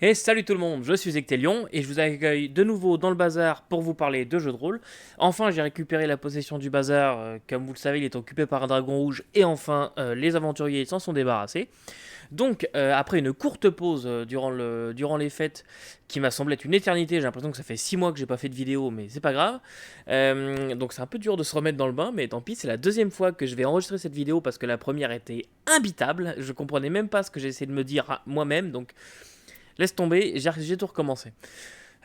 Et salut tout le monde, je suis Ectelion et je vous accueille de nouveau dans le bazar pour vous parler de jeux de rôle. Enfin, j'ai récupéré la possession du bazar, comme vous le savez, il est occupé par un dragon rouge et enfin, les aventuriers s'en sont débarrassés. Donc, après une courte pause durant les fêtes, qui m'a semblé être une éternité, j'ai l'impression que ça fait 6 mois que j'ai pas fait de vidéo, mais c'est pas grave. Donc, c'est un peu dur de se remettre dans le bain, mais tant pis, c'est la deuxième fois que je vais enregistrer cette vidéo parce que la première était imbitable. Je comprenais même pas ce que j'ai essayé de me dire moi-même, donc laisse tomber, j'ai tout recommencé.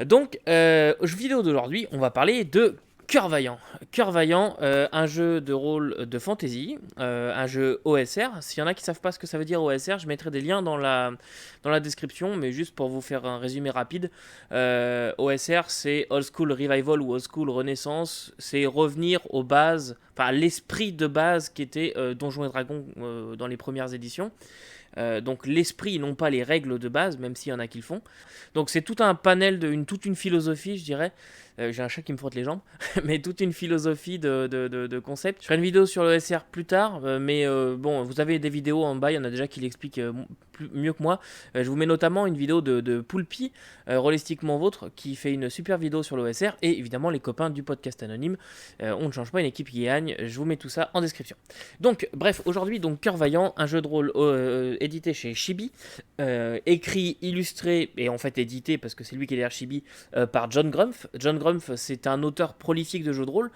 Donc, vidéo d'aujourd'hui, on va parler de Cœur Vaillant. Cœur Vaillant, un jeu de rôle de fantasy, un jeu OSR. S'il y en a qui ne savent pas ce que ça veut dire OSR, je mettrai des liens dans la description, mais juste pour vous faire un résumé rapide. OSR, c'est Old School Revival ou Old School Renaissance. C'est revenir aux bases, enfin à l'esprit de base qui était Donjons et Dragons dans les premières éditions. Donc l'esprit, non pas les règles de base, même s'il y en a qui le font. Donc c'est tout un panel, toute une philosophie, je dirais. J'ai un chat qui me frotte les jambes, mais toute une philosophie de concepts. Je ferai une vidéo sur le SR plus tard, mais bon, vous avez des vidéos en bas, il y en a déjà qui l'expliquent mieux que moi. Je vous mets notamment une vidéo de Poulpi, Rôlistiquement Vôtre, qui fait une super vidéo sur l'OSR, et évidemment les copains du podcast anonyme. On ne change pas, une équipe qui gagne, je vous mets tout ça en description. Donc, bref, aujourd'hui, donc Cœur Vaillant, un jeu de rôle édité chez Chibi, écrit, illustré, et en fait édité, parce que c'est lui qui est derrière Chibi, par John Grumpf. John Grumpf, c'est un auteur prolifique de jeux de rôle.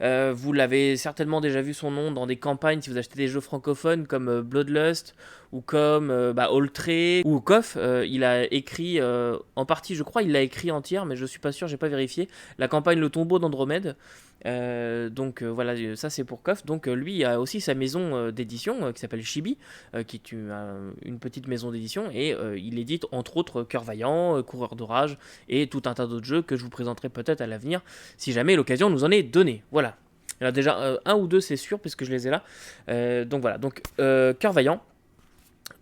Vous l'avez certainement déjà vu son nom dans des campagnes si vous achetez des jeux francophones comme Bloodlust ou comme Oltré ou KOF. Il a écrit en partie, je crois, il l'a écrit entière, mais je suis pas sûr, j'ai pas vérifié. La campagne Le Tombeau d'Andromède. Donc voilà, ça c'est pour KOF. Donc lui il a aussi sa maison d'édition qui s'appelle Chibi, qui est une petite maison d'édition, et il édite entre autres Cœur Vaillant, Coureur d'Orage et tout un tas d'autres jeux que je vous présenterai peut-être à l'avenir si jamais l'occasion nous en est donnée. Voilà. Il y en a déjà un ou deux, c'est sûr, puisque je les ai là. Donc voilà, donc Cœur Vaillant,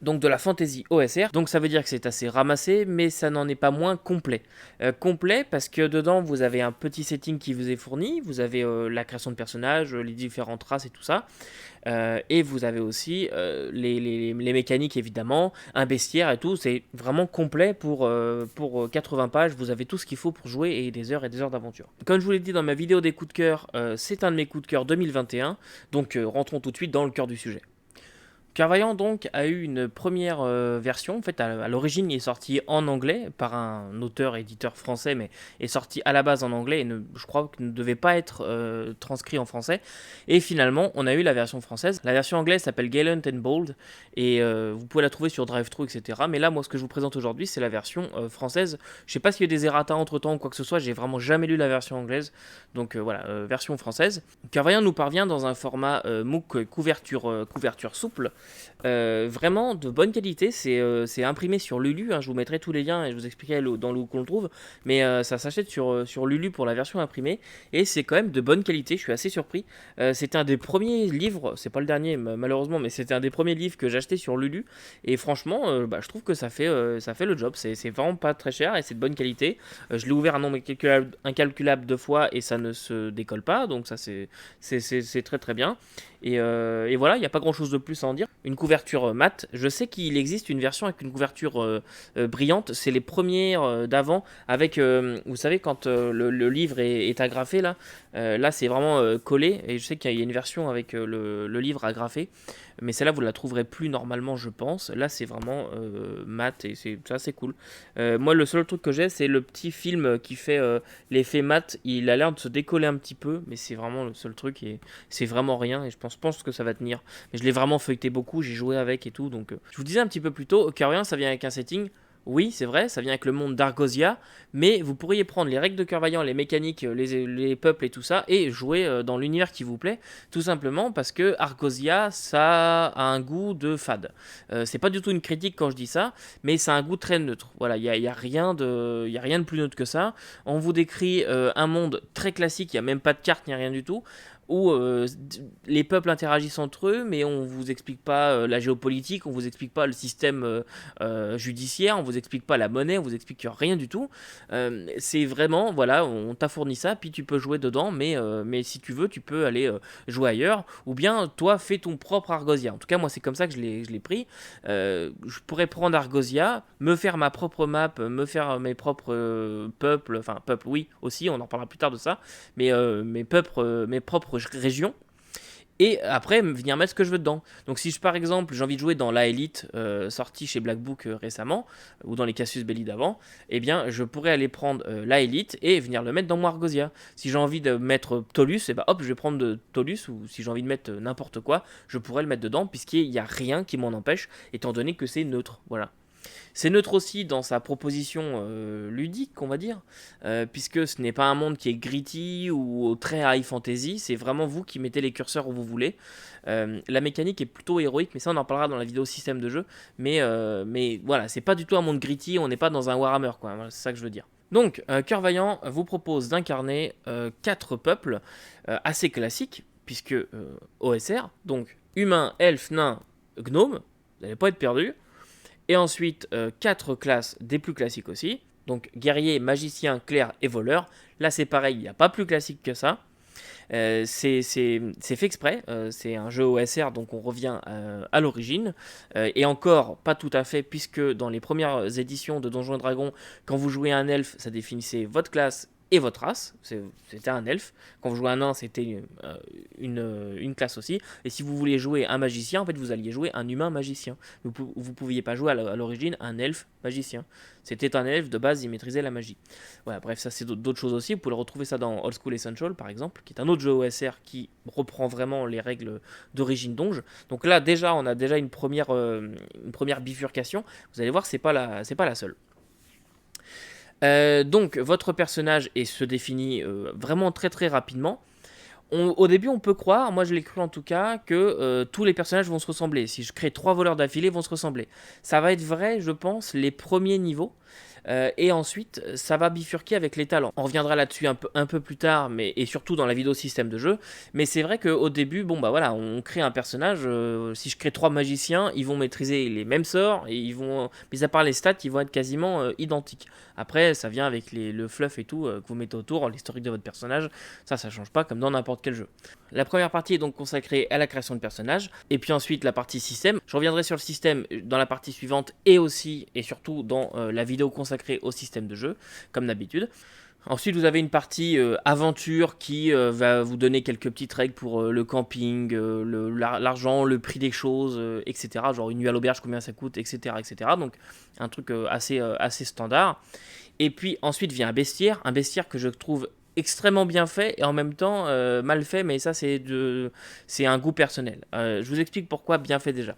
donc de la fantasy OSR. Donc ça veut dire que c'est assez ramassé, mais ça n'en est pas moins complet. Complet parce que dedans vous avez un petit setting qui vous est fourni, vous avez la création de personnages, les différentes races et tout ça. Et vous avez aussi les mécaniques évidemment, un bestiaire et tout. C'est vraiment complet pour 80 pages. Vous avez tout ce qu'il faut pour jouer et des heures d'aventure. Comme je vous l'ai dit dans ma vidéo des coups de cœur, c'est un de mes coups de cœur 2021. Donc rentrons tout de suite dans le cœur du sujet. Cœur Vaillant donc a eu une première version. En fait, à l'origine, il est sorti en anglais par un auteur-éditeur français, mais est sorti à la base en anglais et je crois que ne devait pas être transcrit en français. Et finalement, on a eu la version française. La version anglaise s'appelle Gallant and Bold et vous pouvez la trouver sur DriveThru, etc. Mais là, moi, ce que je vous présente aujourd'hui, c'est la version française. Je sais pas s'il y a eu des errata entre temps ou quoi que ce soit. J'ai vraiment jamais lu la version anglaise. Donc voilà, version française. Cœur Vaillant nous parvient dans un format MOOC couverture souple. Vraiment de bonne qualité, c'est imprimé sur Lulu, hein, je vous mettrai tous les liens et je vous expliquerai dans où on le trouve, mais ça s'achète sur Lulu pour la version imprimée, et c'est quand même de bonne qualité, je suis assez surpris. C'était un des premiers livres, c'est pas le dernier malheureusement, mais c'était un des premiers livres que j'achetais sur Lulu, et franchement, je trouve que ça fait le job, c'est vraiment pas très cher et c'est de bonne qualité. Je l'ai ouvert un nombre incalculable de fois et ça ne se décolle pas, donc ça c'est très très bien. Et voilà, il n'y a pas grand chose de plus à en dire. Une couverture mate, je sais qu'il existe une version avec une couverture brillante, c'est les premières d'avant, avec, vous savez, quand le livre est agrafé là, là c'est vraiment collé, et je sais qu'il y a une version avec le livre agrafé, mais celle-là vous la trouverez plus normalement, je pense. Là c'est vraiment mat et c'est assez cool. Moi le seul truc que j'ai, c'est le petit film qui fait l'effet mat, il a l'air de se décoller un petit peu, mais c'est vraiment le seul truc et c'est vraiment rien, et je pense que ça va tenir. Mais je l'ai vraiment feuilleté beaucoup, j'ai joué avec et tout, donc je vous disais un petit peu plus tôt, Cœur Vaillant ça vient avec un setting. Oui, c'est vrai, ça vient avec le monde d'Argosia, mais vous pourriez prendre les règles de Cœur Vaillant, les mécaniques, les peuples et tout ça, et jouer dans l'univers qui vous plaît, tout simplement parce que Argosia, ça a un goût de fade. C'est pas du tout une critique quand je dis ça, mais ça a un goût très neutre. Voilà, il y a rien de plus neutre que ça. On vous décrit un monde très classique, il n'y a même pas de carte ni rien du tout. où les peuples interagissent entre eux, mais on vous explique pas la géopolitique, on vous explique pas le système judiciaire, on vous explique pas la monnaie, on vous explique rien du tout. C'est vraiment, voilà, on t'a fourni ça, puis tu peux jouer dedans, mais si tu veux, tu peux aller jouer ailleurs, ou bien toi, fais ton propre Argosia. En tout cas, moi, c'est comme ça que je l'ai pris. Je pourrais prendre Argosia, me faire ma propre map, me faire mes propres peuples, enfin, peuples, oui, aussi, on en parlera plus tard de ça, mais mes peuples, mes propres régions, et après venir mettre ce que je veux dedans. Donc si par exemple j'ai envie de jouer dans la Elite sortie chez Black Book récemment, ou dans les Cassius Belli d'avant, eh bien je pourrais aller prendre la Elite et venir le mettre dans mon Argosia. Si j'ai envie de mettre Ptolus, et bah hop, je vais prendre de Ptolus, ou si j'ai envie de mettre n'importe quoi, je pourrais le mettre dedans, puisqu'il n'y a rien qui m'en empêche, étant donné que c'est neutre. Voilà. C'est neutre aussi dans sa proposition ludique, on va dire, puisque ce n'est pas un monde qui est gritty ou très high fantasy, c'est vraiment vous qui mettez les curseurs où vous voulez. La mécanique est plutôt héroïque, mais ça on en parlera dans la vidéo système de jeu, mais voilà, c'est pas du tout un monde gritty, on n'est pas dans un Warhammer, quoi, voilà, c'est ça que je veux dire. Donc, Cœur Vaillant vous propose d'incarner 4 peuples assez classiques, puisque OSR, donc humain, elfe, nain, gnome, vous n'allez pas être perdu. Et ensuite, 4 classes des plus classiques aussi. Donc guerrier, magicien, clerc et voleur. Là c'est pareil, il n'y a pas plus classique que ça. C'est fait exprès, c'est un jeu OSR, donc on revient à l'origine. Et encore, pas tout à fait, puisque dans les premières éditions de Donjons & Dragons, quand vous jouez un elfe, ça définissait votre classe et votre race, c'était un elfe. Quand vous jouez un nain, c'était une classe aussi. Et si vous vouliez jouer un magicien, en fait, vous alliez jouer un humain magicien. Vous ne pouviez pas jouer à l'origine un elfe magicien. C'était un elfe, de base, il maîtrisait la magie. Voilà, bref, ça c'est d'autres choses aussi. Vous pouvez retrouver ça dans Old School Essential, par exemple, qui est un autre jeu OSR qui reprend vraiment les règles d'origine Donge. Donc là, déjà, on a déjà une première bifurcation. Vous allez voir, c'est pas la seule. Donc votre personnage se définit vraiment très très rapidement. Au début on peut croire, moi je l'ai cru en tout cas, que tous les personnages vont se ressembler. Si je crée 3 voleurs d'affilée, ils vont se ressembler. Ça va être vrai, je pense, les premiers niveaux. Et ensuite, ça va bifurquer avec les talents. On reviendra là-dessus un peu plus tard, et surtout dans la vidéo système de jeu. Mais c'est vrai qu'au début, bon bah voilà, on crée un personnage. Si je crée 3 magiciens, ils vont maîtriser les mêmes sorts et ils vont, mis à part les stats, ils vont être quasiment identiques. Après, ça vient avec le fluff et tout que vous mettez autour, l'historique de votre personnage. Ça change pas comme dans n'importe quel jeu. La première partie est donc consacrée à la création de personnages, et puis ensuite la partie système. Je reviendrai sur le système dans la partie suivante, et aussi et surtout dans la vidéo consacrée au système de jeu, comme d'habitude. Ensuite, vous avez une partie aventure qui va vous donner quelques petites règles pour le camping, l'argent, le prix des choses, etc. Genre une nuit à l'auberge, combien ça coûte, etc. etc. Donc un truc assez standard. Et puis ensuite vient un bestiaire que je trouve extrêmement bien fait et en même temps mal fait, mais ça c'est un goût personnel. Je vous explique pourquoi bien fait déjà.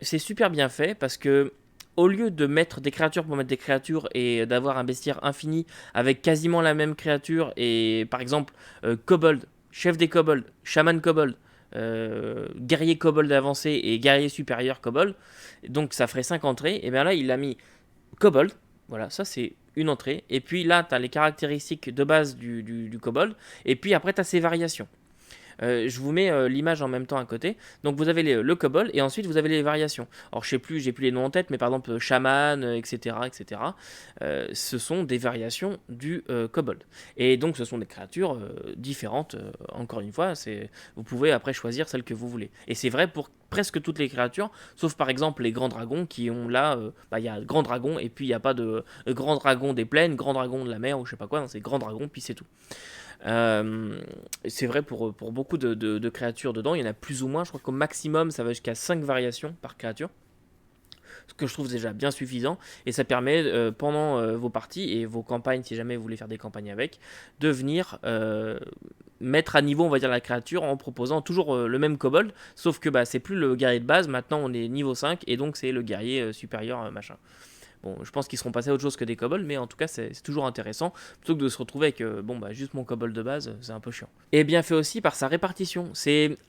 C'est super bien fait parce que au lieu de mettre des créatures pour mettre des créatures et d'avoir un bestiaire infini avec quasiment la même créature et par exemple kobold, chef des kobolds, chaman kobold, guerrier kobold avancé et guerrier supérieur kobold, donc ça ferait 5 entrées, et bien là il a mis kobold, voilà, ça c'est une entrée, et puis là tu as les caractéristiques de base du kobold, et puis après tu as ses variations. Je vous mets l'image en même temps à côté. Donc vous avez le kobold et ensuite vous avez les variations. Alors je sais plus, j'ai plus les noms en tête, mais par exemple chaman, etc., etc. Ce sont des variations du kobold. Et donc ce sont des créatures différentes. Encore une fois, vous pouvez après choisir celle que vous voulez. Et c'est vrai pour presque toutes les créatures, sauf par exemple les grands dragons qui ont là, il y a grand dragon et puis il n'y a pas de grand dragon des plaines, grand dragon de la mer ou je sais pas quoi. Non, c'est grand dragon puis c'est tout. C'est vrai pour beaucoup de créatures dedans, il y en a plus ou moins, je crois qu'au maximum ça va jusqu'à 5 variations par créature, ce que je trouve déjà bien suffisant, et ça permet pendant vos parties et vos campagnes, si jamais vous voulez faire des campagnes avec, de venir mettre à niveau on va dire la créature en proposant toujours le même kobold, sauf que c'est plus le guerrier de base, maintenant on est niveau 5 et donc c'est le guerrier supérieur machin. Bon, je pense qu'ils seront passés à autre chose que des kobolds, mais en tout cas, c'est toujours intéressant. Plutôt que de se retrouver avec juste mon kobold de base, c'est un peu chiant. Et bien fait aussi par sa répartition.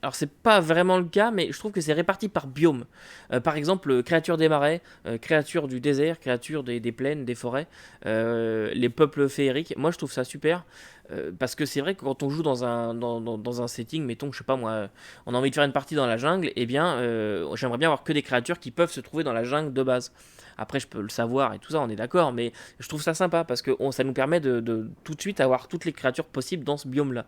Alors, c'est pas vraiment le cas, mais je trouve que c'est réparti par biome. Par exemple, créatures des marais, créatures du désert, créatures des plaines, des forêts, les peuples féeriques. Moi, je trouve ça super. Parce que c'est vrai que quand on joue dans un setting, mettons, je sais pas moi, on a envie de faire une partie dans la jungle, eh bien, j'aimerais bien avoir que des créatures qui peuvent se trouver dans la jungle de base. Après, je peux le savoir et tout ça, on est d'accord, mais je trouve ça sympa parce que ça nous permet de tout de suite avoir toutes les créatures possibles dans ce biome-là.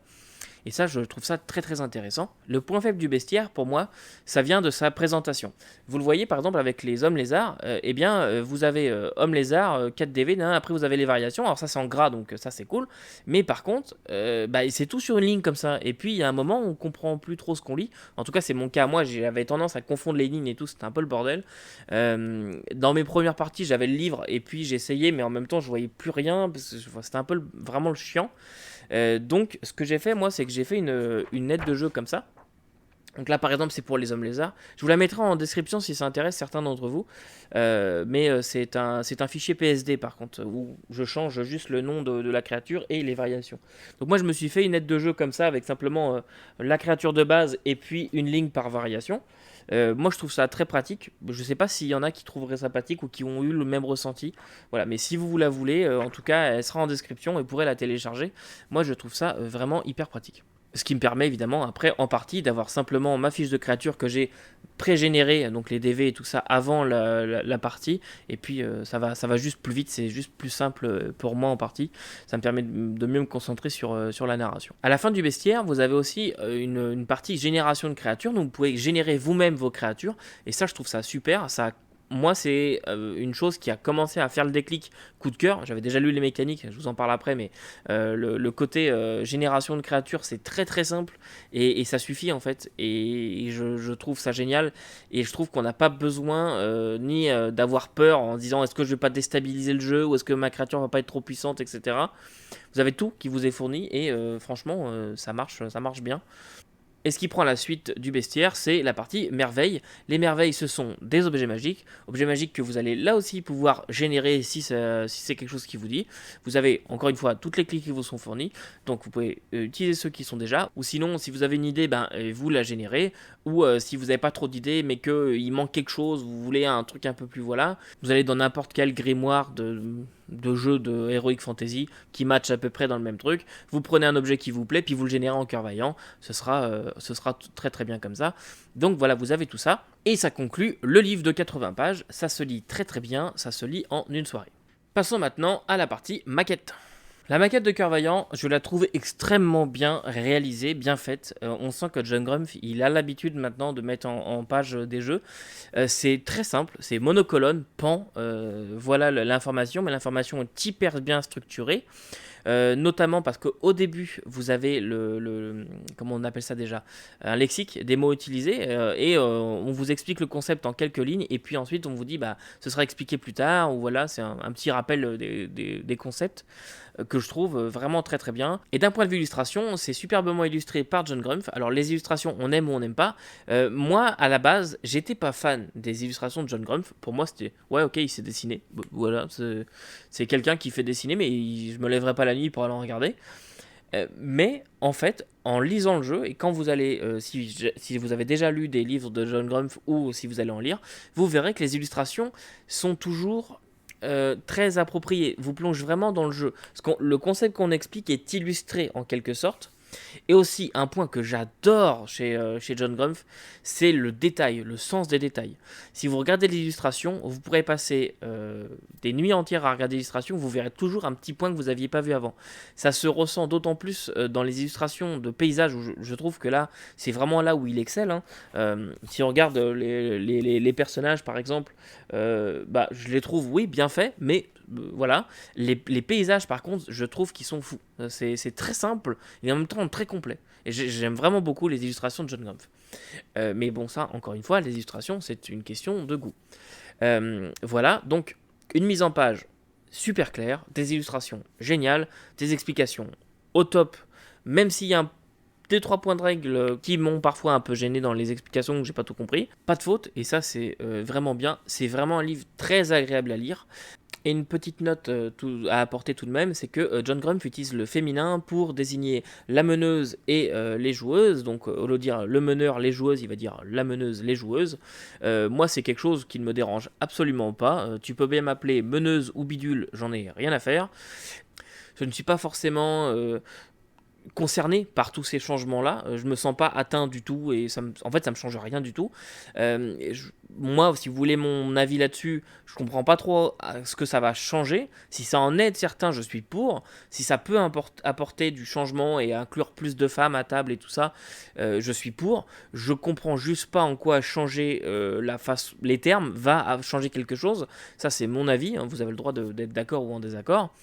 Et ça, je trouve ça très très intéressant. Le point faible du bestiaire, pour moi, ça vient de sa présentation. Vous le voyez par exemple avec les hommes lézards, eh bien, vous avez homme lézard, 4 DV, après vous avez les variations. Alors ça c'est en gras, donc ça c'est cool. Mais par contre, c'est tout sur une ligne comme ça. Et puis il y a un moment où on comprend plus trop ce qu'on lit. En tout cas, c'est mon cas. Moi, j'avais tendance à confondre les lignes et tout, c'était un peu le bordel. Dans mes premières parties, j'avais le livre et puis j'essayais, mais en même temps, je voyais plus rien. Parce que c'était un peu vraiment le chiant. Donc, ce que j'ai fait, moi, c'est que j'ai fait une aide de jeu comme ça. Donc là, par exemple, c'est pour les hommes lézards. Je vous la mettrai en description si ça intéresse certains d'entre vous. Mais c'est un fichier PSD, par contre, où je change juste le nom de la créature et les variations. Donc moi, je me suis fait une aide de jeu comme ça, avec simplement la créature de base et puis une ligne par variation. Moi, je trouve ça très pratique. Je ne sais pas s'il y en a qui trouveraient ça pratique ou qui ont eu le même ressenti. Voilà, mais si vous la voulez, en tout cas, elle sera en description et vous pourrez la télécharger. Moi, je trouve ça vraiment hyper pratique. Ce qui me permet évidemment après en partie d'avoir simplement ma fiche de créature que j'ai pré-générée, donc les DV et tout ça avant la partie, et puis ça va juste plus vite, c'est juste plus simple pour moi en partie, ça me permet de mieux me concentrer sur la narration. À la fin du bestiaire, vous avez aussi une partie génération de créatures, donc vous pouvez générer vous-même vos créatures, et ça je trouve ça super, ça moi, c'est une chose qui a commencé à faire le déclic coup de cœur. J'avais déjà lu les mécaniques, je vous en parle après, mais le côté génération de créatures, c'est très très simple et ça suffit en fait. Et je trouve ça génial. Et je trouve qu'on n'a pas besoin ni d'avoir peur en disant est-ce que je vais pas déstabiliser le jeu ou est-ce que ma créature va pas être trop puissante, etc. Vous avez tout qui vous est fourni et franchement, ça marche bien. Et ce qui prend la suite du bestiaire, c'est la partie merveilles. Les merveilles, ce sont des objets magiques que vous allez là aussi pouvoir générer si c'est quelque chose qui vous dit. Vous avez encore une fois toutes les clés qui vous sont fournies, donc vous pouvez utiliser ceux qui sont déjà, ou sinon si vous avez une idée, vous la générez, ou si vous n'avez pas trop d'idées mais qu'il manque quelque chose, vous voulez un truc un peu plus voilà, vous allez dans n'importe quel grimoire de jeux de Heroic Fantasy qui match à peu près dans le même truc, vous prenez un objet qui vous plaît, puis vous le générez en cœur vaillant, ce sera très très bien comme ça. Donc voilà, vous avez tout ça, et ça conclut le livre de 80 pages, ça se lit très très bien, ça se lit en une soirée. Passons maintenant à la partie maquette. La maquette de Cœur Vaillant, je la trouve extrêmement bien réalisée, bien faite. On sent que John Grumpf, il a l'habitude maintenant de mettre en page des jeux. C'est très simple, c'est monocolonne, pan, voilà l'information, mais l'information est hyper bien structurée. Notamment parce qu'au début, vous avez comment on appelle ça déjà, un lexique, des mots utilisés, et on vous explique le concept en quelques lignes, et puis ensuite on vous dit, ce sera expliqué plus tard, ou voilà, c'est un petit rappel des concepts que je trouve vraiment très très bien. Et d'un point de vue illustration, c'est superbement illustré par John Grumpf. Alors les illustrations, on aime ou on n'aime pas. Moi, à la base, j'étais pas fan des illustrations de John Grumpf. Pour moi, c'était ouais, ok, il s'est dessiné. Voilà, c'est quelqu'un qui fait dessiner, mais je me lèverai pas la nuit pour aller en regarder. Mais en fait, en lisant le jeu, et quand vous allez, si vous avez déjà lu des livres de John Grumpf ou si vous allez en lire, vous verrez que les illustrations sont toujours très appropriées, vous plongent vraiment dans le jeu. Le concept qu'on explique est illustré en quelque sorte. Et aussi, un point que j'adore chez John Grumpf, c'est le détail, le sens des détails. Si vous regardez l'illustration, vous pourrez passer des nuits entières à regarder l'illustration, vous verrez toujours un petit point que vous n'aviez pas vu avant. Ça se ressent d'autant plus dans les illustrations de paysages, où je trouve que là, c'est vraiment là où il excelle. Si on regarde les personnages, par exemple, je les trouve, oui, bien faits, mais voilà. Les paysages, par contre, je trouve qu'ils sont fous. C'est très simple et en même temps très complet. Et j'aime vraiment beaucoup les illustrations de John Grumpf. Mais bon, ça, encore une fois, les illustrations, c'est une question de goût. Voilà, donc une mise en page super claire, des illustrations géniales, des explications au top, même s'il y a des 3 points de règle qui m'ont parfois un peu gêné dans les explications, que j'ai pas tout compris. Pas de faute, et ça c'est vraiment bien. C'est vraiment un livre très agréable à lire. Et une petite note à apporter tout de même, c'est que John Grumpf utilise le féminin pour désigner la meneuse et les joueuses. Donc au lieu de dire le meneur, les joueuses, il va dire la meneuse, les joueuses. Moi, c'est quelque chose qui ne me dérange absolument pas. Tu peux bien m'appeler meneuse ou bidule, j'en ai rien à faire. je ne suis pas forcément concerné par tous ces changements-là. Je me sens pas atteint du tout et en fait, ça me change rien du tout. Moi, si vous voulez mon avis là-dessus, je comprends pas trop ce que ça va changer. Si ça en aide certains, je suis pour. Si ça peut apporter du changement et inclure plus de femmes à table et tout ça, je suis pour. Je comprends juste pas en quoi changer les termes va changer quelque chose. Ça, c'est mon avis. Hein. Vous avez le droit d'être d'accord ou en désaccord.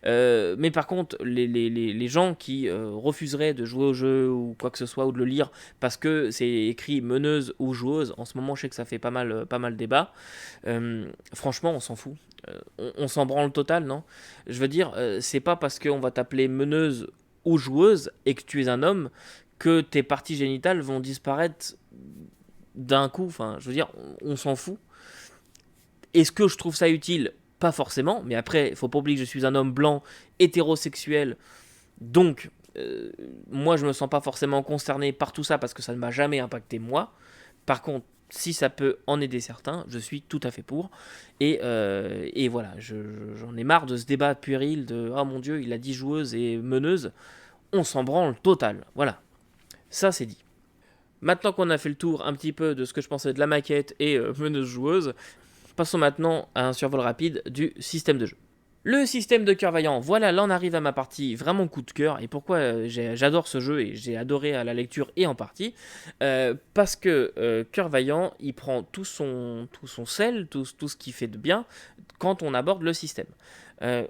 Mais par contre, les gens qui refuseraient de jouer au jeu ou quoi que ce soit, ou de le lire parce que c'est écrit meneuse ou joueuse, en ce moment je sais que ça fait pas mal débat, franchement on s'en fout. On s'en branle total, non? Je veux dire, c'est pas parce qu'on va t'appeler meneuse ou joueuse et que tu es un homme que tes parties génitales vont disparaître d'un coup. Enfin, je veux dire, on s'en fout. Est-ce que je trouve ça utile? Pas forcément, mais après, il faut pas oublier que je suis un homme blanc, hétérosexuel, donc moi je me sens pas forcément concerné par tout ça parce que ça ne m'a jamais impacté moi. Par contre, si ça peut en aider certains, je suis tout à fait pour. Et voilà, j'en ai marre de ce débat puéril de « Ah mon Dieu, il a dit joueuse et meneuse », on s'en branle total. Voilà, ça c'est dit. Maintenant qu'on a fait le tour un petit peu de ce que je pensais de la maquette et meneuse-joueuse, passons maintenant à un survol rapide du système de jeu. Le système de Cœur Vaillant, voilà, là on arrive à ma partie vraiment coup de cœur. Et pourquoi j'adore ce jeu et j'ai adoré à la lecture et en partie, parce que Cœur Vaillant, il prend tout son sel, tout ce qui fait de bien quand on aborde le système.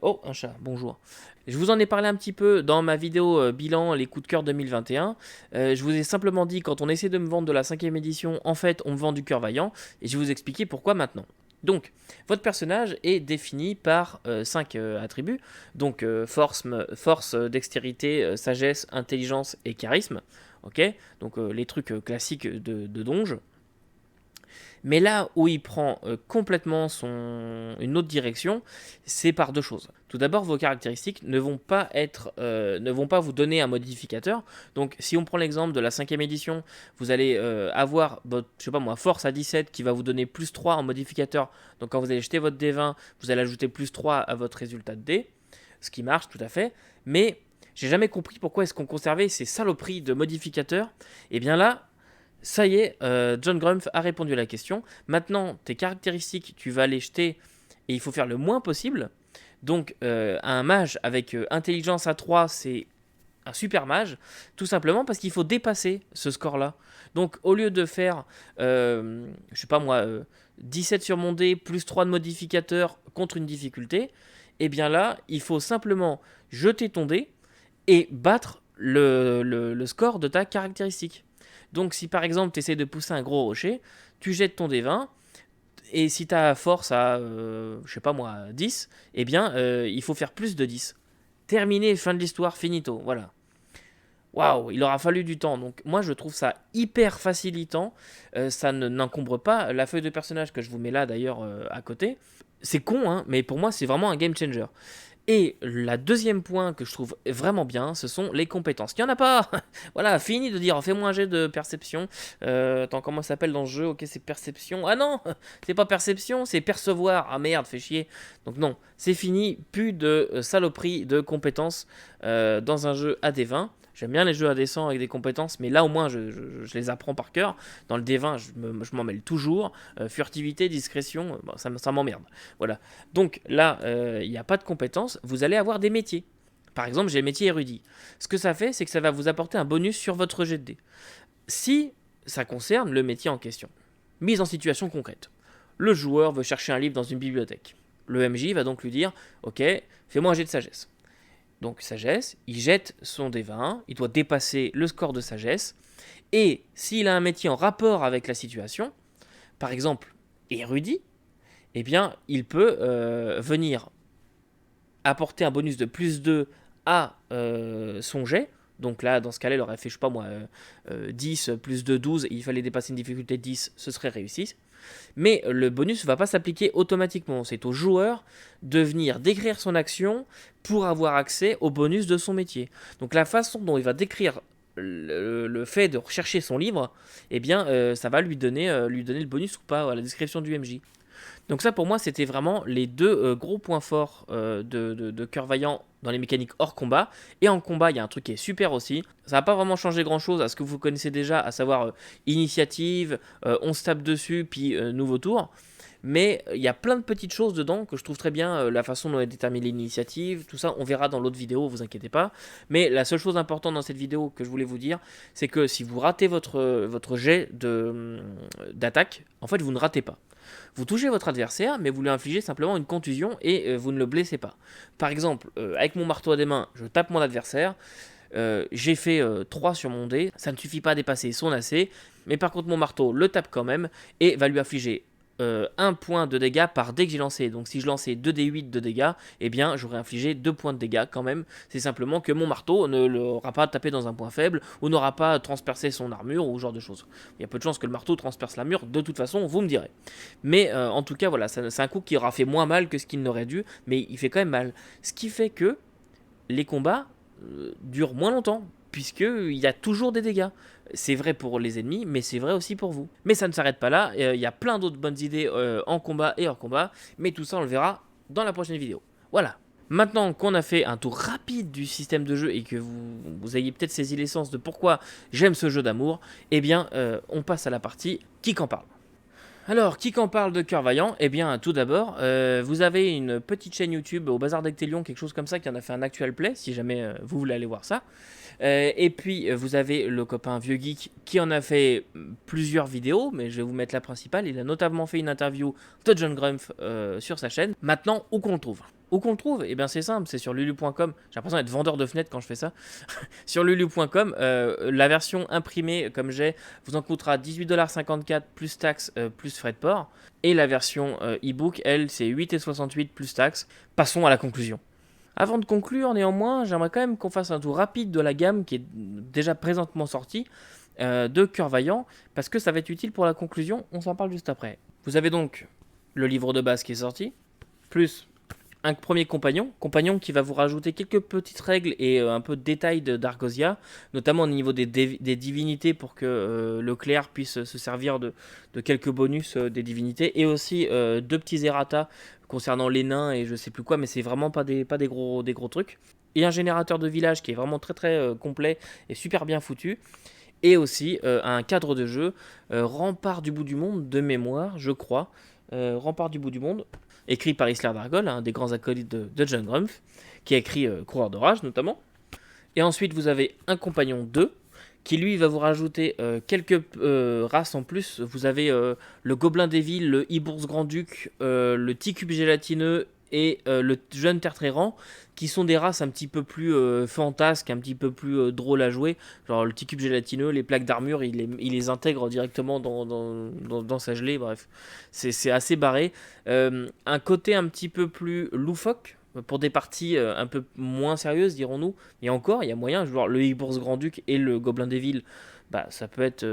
Oh, un chat, bonjour. Je vous en ai parlé un petit peu dans ma vidéo bilan les coups de cœur 2021. Je vous ai simplement dit, quand on essaie de me vendre de la 5ème édition, en fait on me vend du Cœur Vaillant, et je vais vous expliquer pourquoi maintenant. Donc, votre personnage est défini par 5 attributs, donc force, dextérité, sagesse, intelligence et charisme, ok, donc les trucs classiques de donge. Mais là où il prend complètement une autre direction, c'est par deux choses. Tout d'abord, vos caractéristiques ne vont pas vous donner un modificateur. Donc, si on prend l'exemple de la 5ème édition, vous allez avoir votre, je sais pas moi, force à 17 qui va vous donner plus 3 en modificateur. Donc, quand vous allez jeter votre D20, vous allez ajouter plus 3 à votre résultat de D, ce qui marche tout à fait. Mais j'ai jamais compris pourquoi est-ce qu'on conservait ces saloperies de modificateurs. Et bien là, ça y est, John Grumpf a répondu à la question. Maintenant, tes caractéristiques, tu vas les jeter et il faut faire le moins possible. Donc, un mage avec intelligence à 3, c'est un super mage, tout simplement parce qu'il faut dépasser ce score-là. Donc, au lieu de faire, je sais pas moi, 17 sur mon dé, plus 3 de modificateur contre une difficulté, et bien là, il faut simplement jeter ton dé et battre le score de ta caractéristique. Donc si par exemple tu essaies de pousser un gros rocher, tu jettes ton D20, et si tu as force à, je sais pas moi, 10, eh bien il faut faire plus de 10. Terminé, fin de l'histoire, finito, voilà. Waouh, il aura fallu du temps. Donc moi je trouve ça hyper facilitant, ça n'incombre pas la feuille de personnage que je vous mets là d'ailleurs à côté. C'est con, hein, mais pour moi c'est vraiment un game changer. Et la deuxième point que je trouve vraiment bien, ce sont les compétences. Il n'y en a pas. Voilà, fini de dire, fais-moi un jet de perception. Attends, comment ça s'appelle dans le jeu? Ok, c'est perception. Ah non, c'est pas perception, c'est percevoir. Ah merde, fais chier. Donc non, c'est fini. Plus de saloperie de compétences dans un jeu à D20. J'aime bien les jeux à D100 avec des compétences, mais là au moins je les apprends par cœur. Dans le D20, je m'en mêle toujours. Furtivité, discrétion, bon, ça m'emmerde. Voilà. Donc là, il n'y a pas de compétences. Vous allez avoir des métiers. Par exemple, j'ai le métier érudit. Ce que ça fait, c'est que ça va vous apporter un bonus sur votre jet de dés. Si ça concerne le métier en question. Mise en situation concrète. Le joueur veut chercher un livre dans une bibliothèque. Le MJ va donc lui dire « Ok, fais-moi un jet de sagesse ». Donc sagesse, il jette son D20, il doit dépasser le score de sagesse, et s'il a un métier en rapport avec la situation, par exemple érudit, eh bien il peut venir apporter un bonus de plus 2 à son jet. Donc là, dans ce cas-là, il aurait fait, je sais pas moi, 10 plus 2, 12, et il fallait dépasser une difficulté de 10, ce serait réussi. Mais le bonus ne va pas s'appliquer automatiquement. C'est au joueur de venir décrire son action pour avoir accès au bonus de son métier. Donc la façon dont il va décrire le fait de rechercher son livre, eh bien, ça va lui donner le bonus ou pas à la description du MJ. Donc ça pour moi c'était vraiment les deux gros points forts de Cœur Vaillant dans les mécaniques hors combat. Et en combat il y a un truc qui est super aussi, ça va pas vraiment changer grand chose à ce que vous connaissez déjà, à savoir initiative, on se tape dessus puis nouveau tour. Mais il y a plein de petites choses dedans que je trouve très bien, la façon dont est déterminée l'initiative, tout ça on verra dans l'autre vidéo, vous inquiétez pas. Mais la seule chose importante dans cette vidéo que je voulais vous dire, c'est que si vous ratez votre jet d'attaque, en fait vous ne ratez pas. Vous touchez votre adversaire, mais vous lui infligez simplement une contusion et vous ne le blessez pas. Par exemple, avec mon marteau à des mains, je tape mon adversaire, j'ai fait 3 sur mon dé, ça ne suffit pas à dépasser son AC, mais par contre mon marteau le tape quand même et va lui infliger 1 point de dégâts par dé que j'ai lancé. Donc si je lançais 2d8 de dégâts, eh bien j'aurais infligé 2 points de dégâts quand même. C'est simplement que mon marteau ne l'aura pas tapé dans un point faible ou n'aura pas transpercé son armure ou ce genre de choses. Il y a peu de chances que le marteau transperce l'armure, de toute façon vous me direz. Mais en tout cas voilà, c'est un coup qui aura fait moins mal que ce qu'il n'aurait dû, mais il fait quand même mal. Ce qui fait que les combats durent moins longtemps, puisqu'il y a toujours des dégâts. C'est vrai pour les ennemis, mais c'est vrai aussi pour vous. Mais ça ne s'arrête pas là, il y a plein d'autres bonnes idées en combat et hors combat, mais tout ça on le verra dans la prochaine vidéo. Voilà. Maintenant qu'on a fait un tour rapide du système de jeu et que vous ayez peut-être saisi l'essence de pourquoi j'aime ce jeu d'amour, eh bien on passe à la partie qui qu'en parle. Alors, qui qu'en parle de Cœur Vaillant? Eh bien, tout d'abord, vous avez une petite chaîne YouTube au Bazar d'Ectélion, quelque chose comme ça, qui en a fait un actual play, si jamais vous voulez aller voir ça. Et puis, vous avez le copain Vieux Geek qui en a fait plusieurs vidéos, mais je vais vous mettre la principale. Il a notamment fait une interview de John Grumpf sur sa chaîne. Maintenant, où qu'on le trouve? Où qu'on le trouve? Eh bien, c'est simple, c'est sur lulu.com. J'ai l'impression d'être vendeur de fenêtres quand je fais ça. Sur lulu.com, la version imprimée, comme j'ai, vous en coûtera 18,54$ plus taxes plus frais de port. Et la version e-book, elle, c'est 8,68$ plus taxes. Passons à la conclusion. Avant de conclure, néanmoins, j'aimerais quand même qu'on fasse un tour rapide de la gamme qui est déjà présentement sortie de Cœur Vaillant, parce que ça va être utile pour la conclusion, on s'en parle juste après. Vous avez donc le livre de base qui est sorti, plus un premier compagnon qui va vous rajouter quelques petites règles et un peu de détails d'Argosia, notamment au niveau des divinités pour que le clerc puisse se servir de quelques bonus des divinités, et aussi 2 petits errata concernant les nains et je sais plus quoi, mais c'est vraiment pas des gros trucs. Et un générateur de village qui est vraiment très très complet et super bien foutu. Et aussi un cadre de jeu, Rempart du bout du monde de mémoire, je crois. Rempart du bout du monde, écrit par Isler d'Argol, un des grands acolytes de John Grumpf, qui a écrit Coureur de Rage notamment. Et ensuite vous avez un compagnon 2, qui lui va vous rajouter quelques races en plus. Vous avez le Gobelin des Villes, le Ibourse Grand-Duc, le Ticube gélatineux et le jeune Tertréran, qui sont des races un petit peu plus fantasques, un petit peu plus drôles à jouer. Genre le Ticube gélatineux, les plaques d'armure, il les intègre directement dans sa gelée, bref. C'est assez barré. Un côté un petit peu plus loufoque, pour des parties un peu moins sérieuses, dirons-nous. Et encore, il y a moyen, genre le Ibourse Grand-Duc et le Gobelin des Villes, bah, ça peut être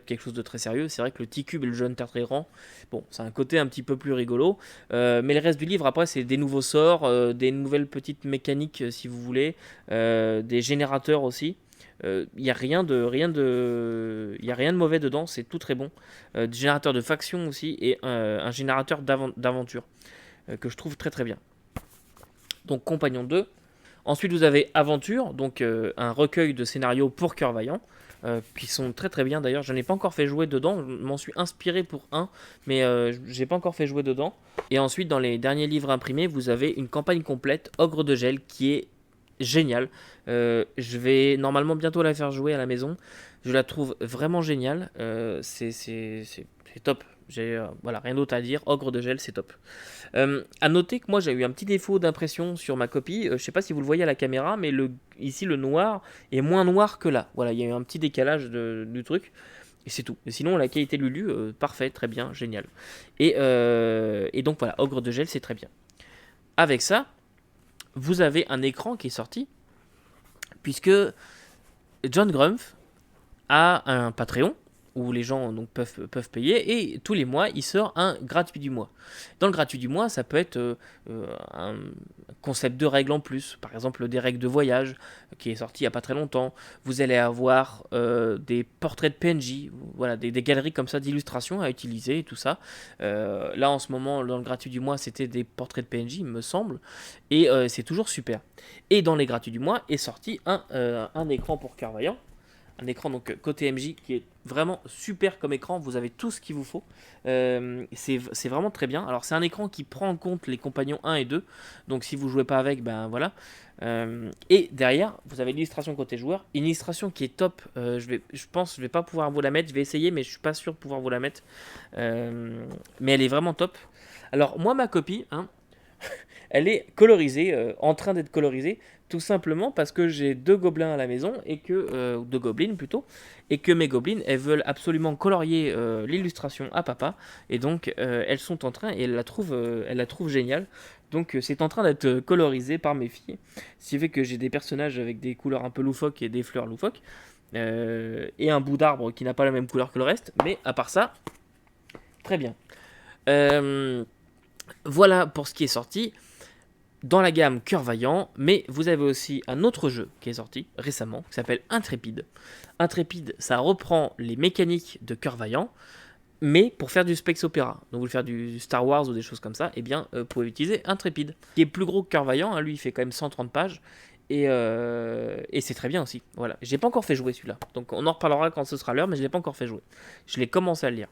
quelque chose de très sérieux. C'est vrai que le Ticube et le jeune Tertréran, bon, c'est un côté un petit peu plus rigolo. Mais le reste du livre, après, c'est des nouveaux sorts, des nouvelles petites mécaniques, si vous voulez, des générateurs aussi. Il n'y a rien de mauvais dedans, c'est tout très bon. Des générateurs de factions aussi, et un générateur d'aventure, que je trouve très très bien. Donc Compagnon 2. Ensuite vous avez Aventure, donc un recueil de scénarios pour Cœur Vaillant, qui sont très très bien d'ailleurs. Je n'ai pas encore fait jouer dedans, je m'en suis inspiré pour un, mais j'ai pas encore fait jouer dedans. Et ensuite dans les derniers livres imprimés, vous avez une campagne complète, Ogre de Gel, qui est géniale. Je vais normalement bientôt la faire jouer à la maison. Je la trouve vraiment géniale, c'est top. J'ai voilà, rien d'autre à dire. Ogre de Gel, c'est top. À noter que moi j'ai eu un petit défaut d'impression sur ma copie. Je sais pas si vous le voyez à la caméra, mais ici le noir est moins noir que là. Voilà, il y a eu un petit décalage du truc. Et c'est tout. Et sinon, la qualité de Lulu, parfait, très bien, génial. Et donc voilà, Ogre de Gel, c'est très bien. Avec ça, vous avez un écran qui est sorti, puisque John Grumpf a un Patreon, où les gens donc, peuvent payer, et tous les mois, il sort un gratuit du mois. Dans le gratuit du mois, ça peut être un concept de règles en plus, par exemple des règles de voyage, qui est sorti il n'y a pas très longtemps. Vous allez avoir des portraits de PNJ, voilà, des galeries comme ça d'illustrations à utiliser et tout ça. Là, en ce moment, dans le gratuit du mois, c'était des portraits de PNJ, il me semble, et c'est toujours super. Et dans les gratuits du mois est sorti un écran pour Cœur Vaillant. Un écran donc côté MJ qui est vraiment super comme écran, vous avez tout ce qu'il vous faut. C'est vraiment très bien. Alors c'est un écran qui prend en compte les compagnons 1 et 2, donc si vous jouez pas avec, ben voilà. Et derrière, vous avez l'illustration côté joueur, une illustration qui est top. Je pense que je vais pas pouvoir vous la mettre, je vais essayer, mais je suis pas sûr de pouvoir vous la mettre. Mais elle est vraiment top. Alors moi, ma copie, hein, elle est colorisée, en train d'être colorisée, tout simplement parce que j'ai 2 gobelins à la maison, et que 2 gobelines plutôt, et que mes gobelines, elles veulent absolument colorier l'illustration à papa, et donc elles sont en train, et elles la trouvent géniale. Donc c'est en train d'être colorisé par mes filles, ce qui fait que j'ai des personnages avec des couleurs un peu loufoques et des fleurs loufoques, et un bout d'arbre qui n'a pas la même couleur que le reste, mais à part ça, très bien. Voilà pour ce qui est sorti dans la gamme Cœur Vaillant, mais vous avez aussi un autre jeu qui est sorti récemment, qui s'appelle Intrépide. Intrépide, ça reprend les mécaniques de Cœur Vaillant, mais pour faire du space opéra. Donc vous voulez faire du Star Wars ou des choses comme ça, eh bien, vous pouvez utiliser Intrépide, qui est plus gros que Cœur Vaillant, hein, lui il fait quand même 130 pages, et c'est très bien aussi. Voilà. J'ai pas encore fait jouer celui-là, donc on en reparlera quand ce sera l'heure, mais je l'ai pas encore fait jouer. Je l'ai commencé à le lire.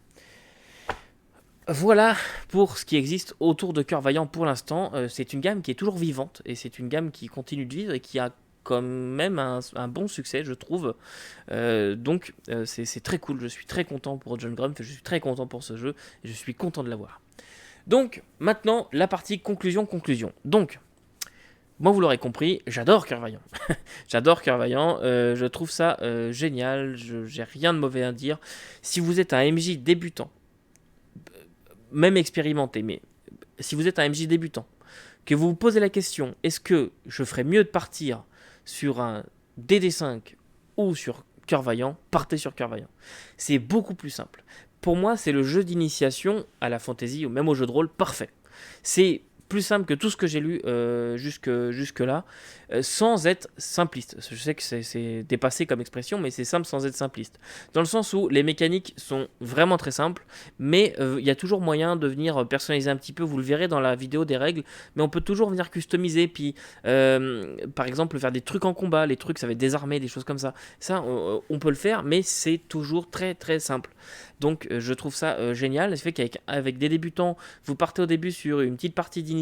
Voilà pour ce qui existe autour de Cœur Vaillant pour l'instant. C'est une gamme qui est toujours vivante, et c'est une gamme qui continue de vivre et qui a quand même un bon succès, je trouve. Donc c'est très cool, je suis très content pour John Grumpf, je suis très content pour ce jeu, et je suis content de l'avoir. Donc maintenant, la partie conclusion. Donc, moi vous l'aurez compris, j'adore Cœur Vaillant. J'adore Cœur Vaillant, je trouve ça génial, j'ai rien de mauvais à dire. Si vous êtes un MJ débutant, même expérimenté, mais si vous êtes un MJ débutant, que vous vous posez la question, est-ce que je ferais mieux de partir sur un DD5 ou sur Cœur Vaillant, partez sur Cœur Vaillant. C'est beaucoup plus simple. Pour moi, c'est le jeu d'initiation à la fantasy ou même au jeu de rôle parfait. C'est plus simple que tout ce que j'ai lu jusque-là, sans être simpliste. Je sais que c'est dépassé comme expression, mais c'est simple sans être simpliste. Dans le sens où les mécaniques sont vraiment très simples, mais il y a toujours moyen de venir personnaliser un petit peu, vous le verrez dans la vidéo des règles, mais on peut toujours venir customiser, puis par exemple faire des trucs en combat, les trucs ça va être des armées, des choses comme ça. Ça, on peut le faire, mais c'est toujours très très simple. Donc je trouve ça génial. Ce fait qu'avec des débutants, vous partez au début sur une petite partie d'initiation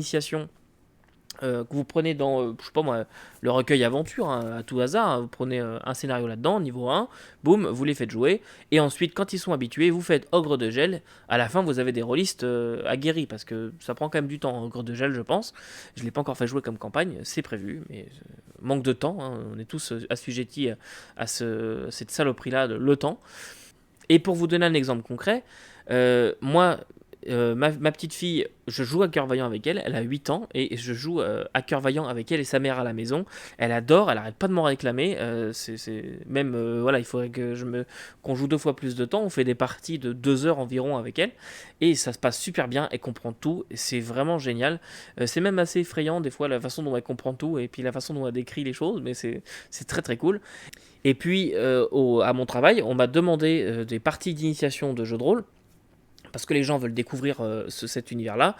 que vous prenez dans, je sais pas moi, le recueil aventure, hein, à tout hasard, hein, vous prenez un scénario là-dedans, niveau 1, boum, vous les faites jouer, et ensuite, quand ils sont habitués, vous faites Ogre de Gel, à la fin, vous avez des rôlistes aguerris, parce que ça prend quand même du temps, Ogre de Gel, je pense, je ne l'ai pas encore fait jouer comme campagne, c'est prévu, mais manque de temps, hein, on est tous assujettis à cette saloperie-là, le temps. Et pour vous donner un exemple concret, moi, ma petite fille, je joue à Cœur Vaillant avec elle, elle a 8 ans, et je joue à Cœur Vaillant avec elle et sa mère à la maison. Elle adore, elle arrête pas de m'en réclamer. Même, voilà, il faudrait qu'on joue 2 fois plus de temps. On fait des parties de 2 heures environ avec elle, et ça se passe super bien, elle comprend tout, et c'est vraiment génial. C'est même assez effrayant des fois la façon dont elle comprend tout, et puis la façon dont elle décrit les choses, mais c'est très très cool. Et puis, à mon travail, on m'a demandé des parties d'initiation de jeux de rôle, parce que les gens veulent découvrir cet univers-là,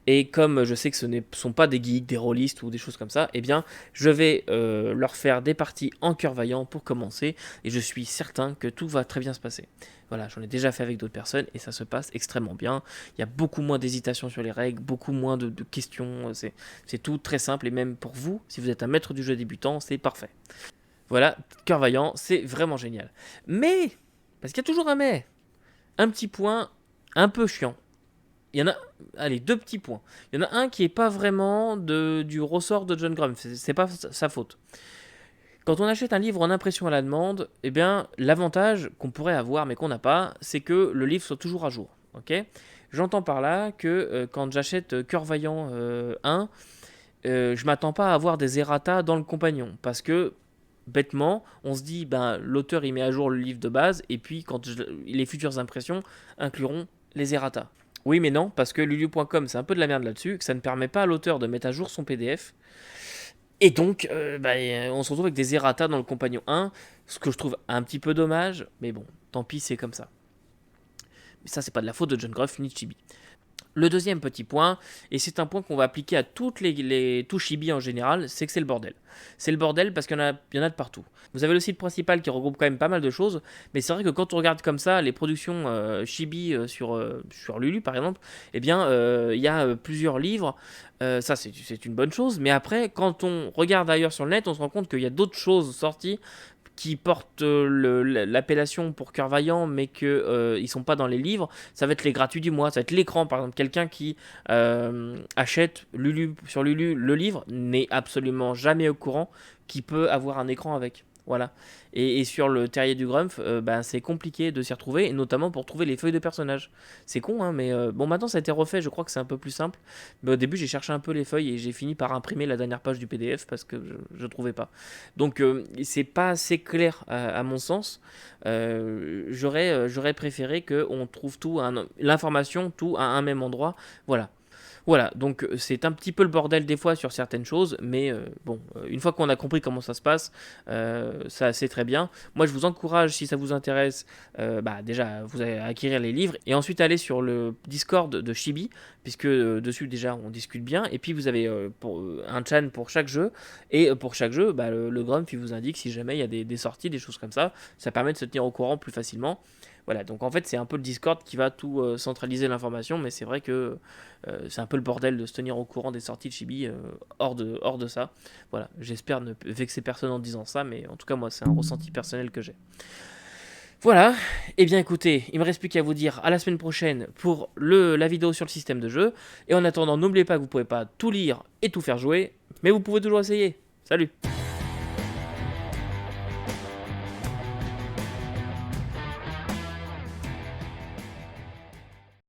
et comme je sais que ce ne sont pas des geeks, des rôlistes ou des choses comme ça, eh bien, je vais leur faire des parties en Cœur Vaillant pour commencer, et je suis certain que tout va très bien se passer. Voilà, j'en ai déjà fait avec d'autres personnes, et ça se passe extrêmement bien. Il y a beaucoup moins d'hésitation sur les règles, beaucoup moins de questions, c'est tout très simple, et même pour vous, si vous êtes un maître du jeu débutant, c'est parfait. Voilà, Cœur Vaillant, c'est vraiment génial. Mais, parce qu'il y a toujours un mais, un petit point un peu chiant. Il y en a, allez, 2 petits points. Il y en a un qui est pas vraiment du ressort de John Grumpf, c'est pas sa faute. Quand on achète un livre en impression à la demande, eh bien, l'avantage qu'on pourrait avoir, mais qu'on n'a pas, c'est que le livre soit toujours à jour. Okay, j'entends par là que quand j'achète Cœur Vaillant 1, je m'attends pas à avoir des errata dans le compagnon, parce que bêtement, on se dit, ben, l'auteur il met à jour le livre de base, et puis les futures impressions incluront les errata. Oui, mais non, parce que lulu.com c'est un peu de la merde là-dessus, que ça ne permet pas à l'auteur de mettre à jour son PDF. Et donc, on se retrouve avec des errata dans le compagnon 1, ce que je trouve un petit peu dommage, mais bon, tant pis, c'est comme ça. Mais ça, c'est pas de la faute de John Gruff ni de Chibi. Le deuxième petit point, et c'est un point qu'on va appliquer à toutes les Chibi en général, c'est que c'est le bordel. C'est le bordel parce qu'il y en a de partout. Vous avez le site principal qui regroupe quand même pas mal de choses, mais c'est vrai que quand on regarde comme ça les productions Chibi sur Lulu par exemple, eh bien il y a plusieurs livres, ça c'est une bonne chose, mais après quand on regarde ailleurs sur le net, on se rend compte qu'il y a d'autres choses sorties qui portent l'appellation pour Cœur Vaillant, mais qu'ils ne sont pas dans les livres, ça va être les gratuits du mois, ça va être l'écran. Par exemple, quelqu'un qui achète sur Lulu le livre n'est absolument jamais au courant qu'il peut avoir un écran avec. Voilà. Et sur le Terrier du Grumpf, c'est compliqué de s'y retrouver, et notamment pour trouver les feuilles de personnages. C'est con, hein, mais bon, maintenant ça a été refait, je crois que c'est un peu plus simple. Mais au début, j'ai cherché un peu les feuilles et j'ai fini par imprimer la dernière page du PDF parce que je trouvais pas. Donc, c'est pas assez clair à mon sens. J'aurais préféré qu'on trouve l'information, tout à un même endroit. Voilà. Voilà, donc c'est un petit peu le bordel des fois sur certaines choses, mais une fois qu'on a compris comment ça se passe, ça c'est très bien. Moi je vous encourage, si ça vous intéresse, déjà vous allez acquérir les livres, et ensuite aller sur le Discord de Chibi, puisque dessus déjà on discute bien, et puis vous avez un chan pour chaque jeu, et pour chaque jeu, le Grumpf il vous indique si jamais il y a des sorties, des choses comme ça permet de se tenir au courant plus facilement. Voilà, donc en fait c'est un peu le Discord qui va tout centraliser l'information, mais c'est vrai que c'est un peu le bordel de se tenir au courant des sorties de Chibi hors de ça. Voilà, j'espère ne vexer personne en disant ça, mais en tout cas moi c'est un ressenti personnel que j'ai. Voilà, et bien écoutez, il me reste plus qu'à vous dire à la semaine prochaine pour la vidéo sur le système de jeu, et en attendant n'oubliez pas que vous pouvez pas tout lire et tout faire jouer, mais vous pouvez toujours essayer. Salut!